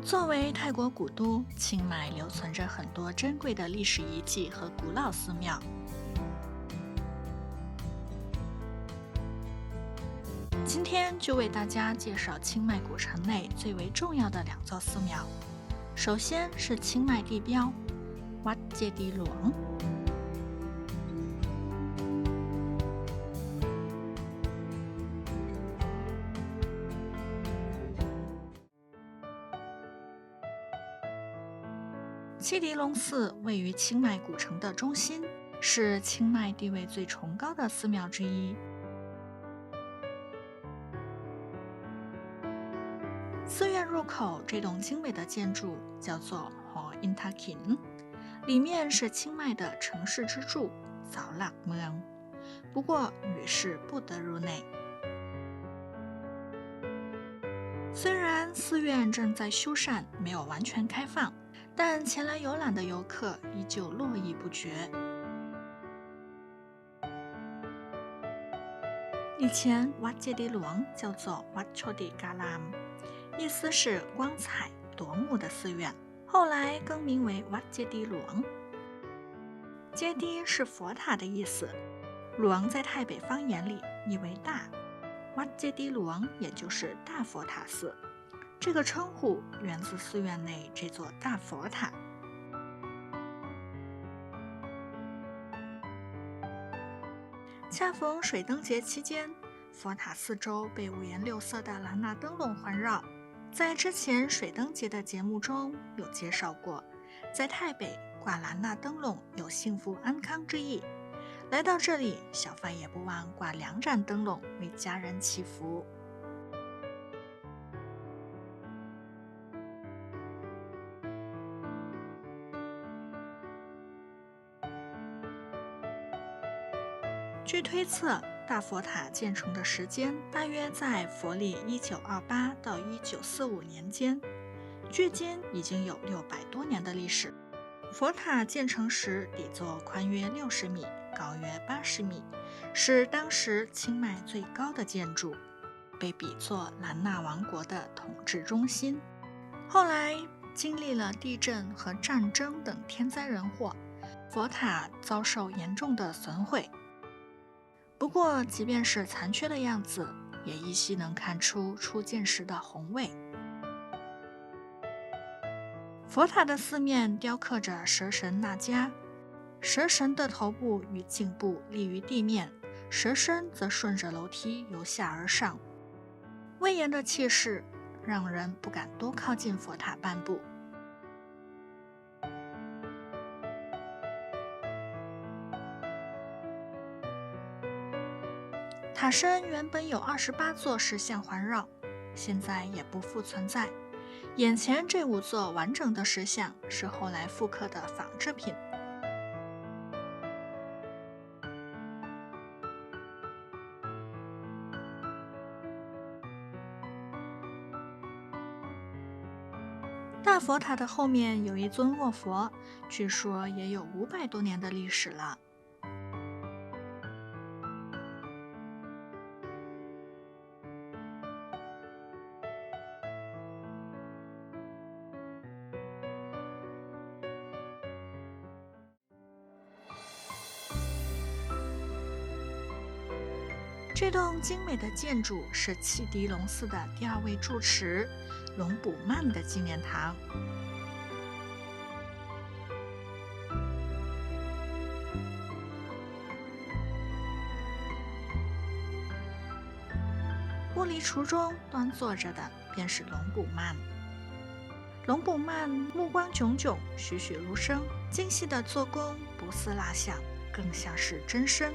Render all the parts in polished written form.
作为泰国古都，清迈留存着很多珍贵的历史遗迹和古老寺庙。今天就为大家介绍清迈古城内最为重要的2座寺庙。首先是清迈地标Wat Jedi Luang。七迪龙寺位于清迈古城的中心，是清迈地位最崇高的寺庙之一。寺院入口这栋精美的建筑叫做 Hall Intakin， 里面是清迈的城市支柱早lạc Mueang，不过女士不得入内。虽然寺院正在修缮，没有完全开放，但前来游览的游客依旧络绎不绝。以前Wat Jedi Luang叫做 Wat Chodi Galam， 意思是光彩夺目的寺院，后来更名为 Wat Jedi Luang。 Jedi 是佛塔的意思，Luang在泰北方言里意为大，Wat Jedi Luang 也就是大佛塔寺。这个称呼源自寺院内这座大佛塔。恰逢水灯节期间，佛塔四周被五颜六色的兰纳灯笼环绕。在之前水灯节的节目中有介绍过，在泰北挂兰纳灯笼有幸福安康之意。来到这里，小贩也不忘挂2盏灯笼为家人祈福。据推测，大佛塔建成的时间大约在佛历1928到1945年间，距今已经有600多年的历史。佛塔建成时底座宽约60米，高约80米，是当时清迈最高的建筑，被比作兰纳王国的统治中心。后来经历了地震和战争等天灾人祸，佛塔遭受严重的损毁。不过即便是残缺的样子，也依稀能看出初建时的宏伟。佛塔的四面雕刻着蛇神那迦，蛇神的头部与颈部立于地面，蛇身则顺着楼梯由下而上，威严的气势让人不敢多靠近佛塔半步。塔身原本有28座石像环绕，现在也不复存在。眼前这5座完整的石像是后来复刻的仿制品。大佛塔的后面有一尊卧佛，据说也有500多年的历史了。这栋精美的建筑是七迪龙寺的第2位住持龙补曼的纪念堂。玻璃橱中端坐着的便是龙补曼。龙补曼目光炯炯，栩栩如生，精细的做工不似蜡像，更像是真身。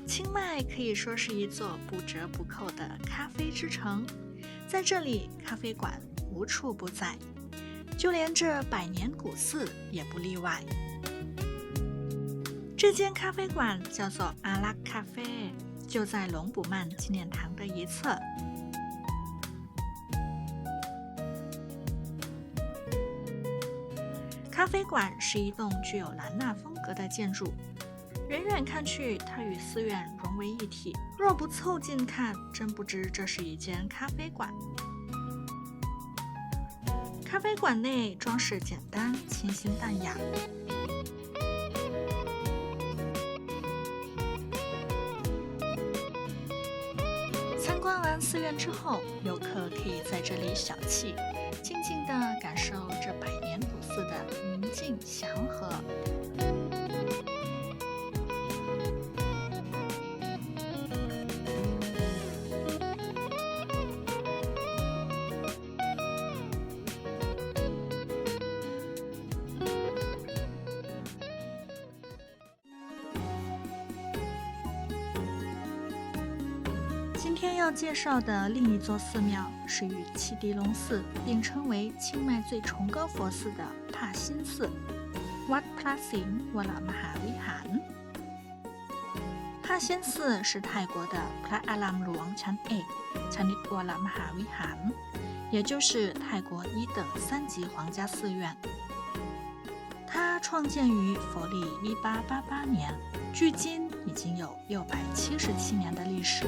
清迈可以说是一座不折不扣的咖啡之城，在这里，咖啡馆、无处不在，就连这百年古寺也不例外。这间咖啡馆叫做阿拉咖啡，就在龙补曼纪念堂的一侧。咖啡馆是一栋具有兰纳风格的建筑，远远看去，它与寺院融为一体。若不凑近看，真不知这是一间咖啡馆。咖啡馆内装饰简单，清新淡雅。参观完寺院之后，游客可以在这里小憩，静静地感受这百年古寺的宁静祥和。今天要介绍的另一座寺庙是与汽笛龙寺并称为清迈最崇高佛寺的帕辛寺 Wat Prasin Wala Mahavihar。 帕辛寺是泰国的 Prat Alam Luang Chan Chanit Wala Mahavihar， 也就是泰国一等三级皇家寺院。它创建于佛历1888年，距今已经有677年的历史。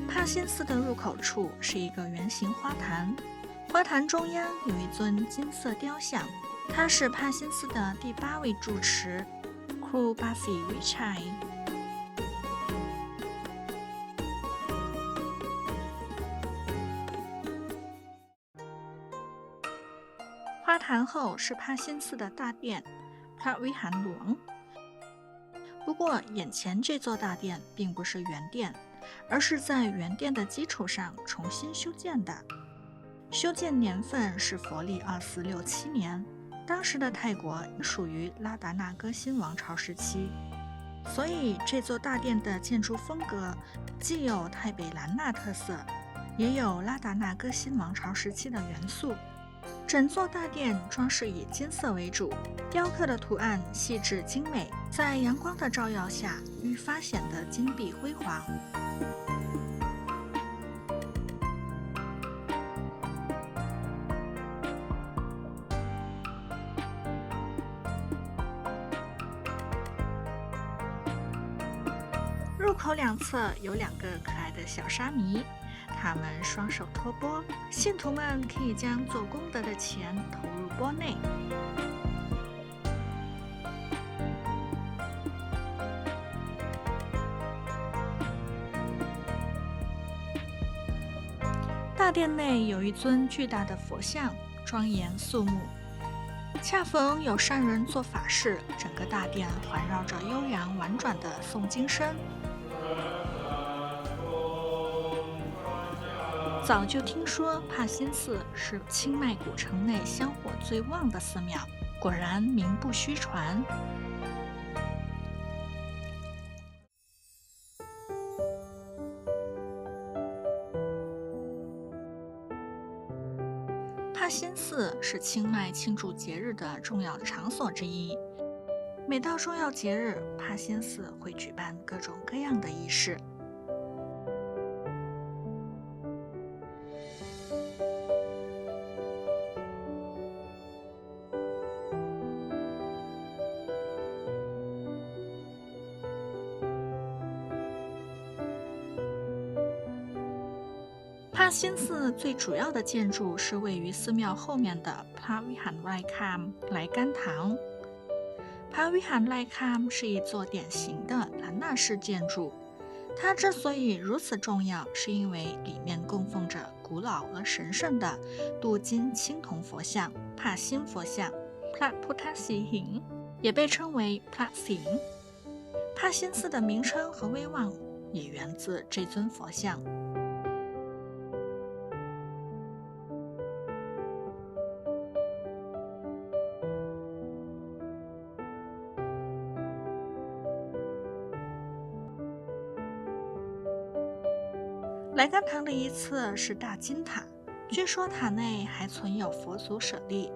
帕辛寺的入口处是一个圆形花坛，花坛中央有一尊金色雕像，他是帕辛寺的第8位住持 Kru Basi Vichai。 花坛后是帕辛寺的大殿 Prat Vihan Luang。 不过眼前这座大殿并不是原殿，而是在原殿的基础上重新修建的。修建年份是佛历2467年，当时的泰国属于拉达纳哥辛王朝时期，所以这座大殿的建筑风格既有泰北兰纳特色，也有拉达纳哥辛王朝时期的元素。整座大殿装饰以金色为主，雕刻的图案细致精美，在阳光的照耀下愈发显得金碧辉煌。入口两侧有2个可爱的小沙弥，他们双手托钵，信徒们可以将做功德的钱投入钵内。大殿内有一尊巨大的佛像，庄严肃穆。恰逢有善人做法事，整个大殿环绕着悠扬婉转的诵经声。早就听说帕辛寺是清迈古城内香火最旺的寺庙，果然名不虚传。帕辛寺是清迈庆祝节日的重要场所之一。每到重要节日，帕辛寺会举办各种各样的仪式。帕辛寺最主要的建筑是位于寺庙后面的 Prat Vihan Laikam 来甘堂。Prat Vihan Laikam 是一座典型的兰纳式建筑，它之所以如此重要，是因为里面供奉着古老而神圣的镀金青铜佛像帕辛佛像 Prat Putasihing， 也被称为 Prat Sing。 帕辛寺的名称和威望也源自这尊佛像。莱甘堂的一侧是大金塔，据说塔内还存有佛祖舍利。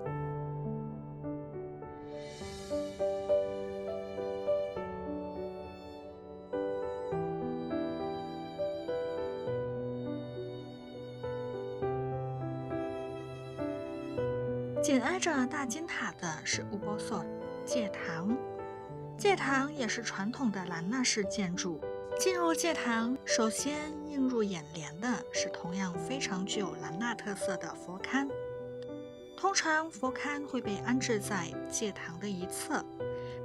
紧挨着大金塔的是乌波索戒堂，戒堂也是传统的兰纳式建筑。进入戒堂，首先映入眼帘的是同样非常具有兰纳特色的佛龛。通常佛龛会被安置在戒堂的一侧，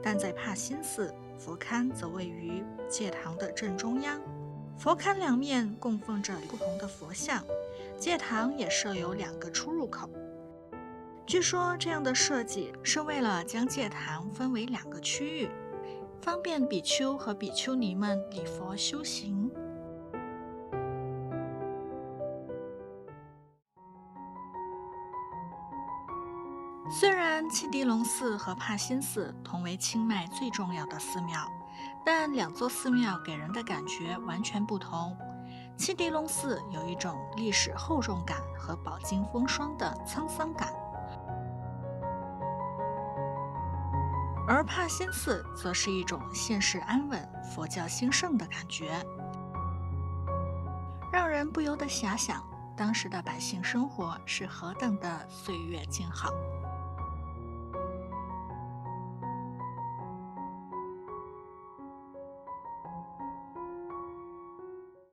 但在帕辛寺，佛龛则位于戒堂的正中央。佛龛两面供奉着不同的佛像，戒堂也设有2个出入口。据说这样的设计是为了将戒堂分为2个区域，方便比丘和比丘尼们礼佛修行。虽然契迪龙寺和帕辛寺同为清迈最重要的寺庙，但2座寺庙给人的感觉完全不同。契迪龙寺有一种历史厚重感和饱经风霜的沧桑感，而帕辛寺则是一种现世安稳、佛教兴盛的感觉，让人不由得遐想当时的百姓生活是何等的岁月静好。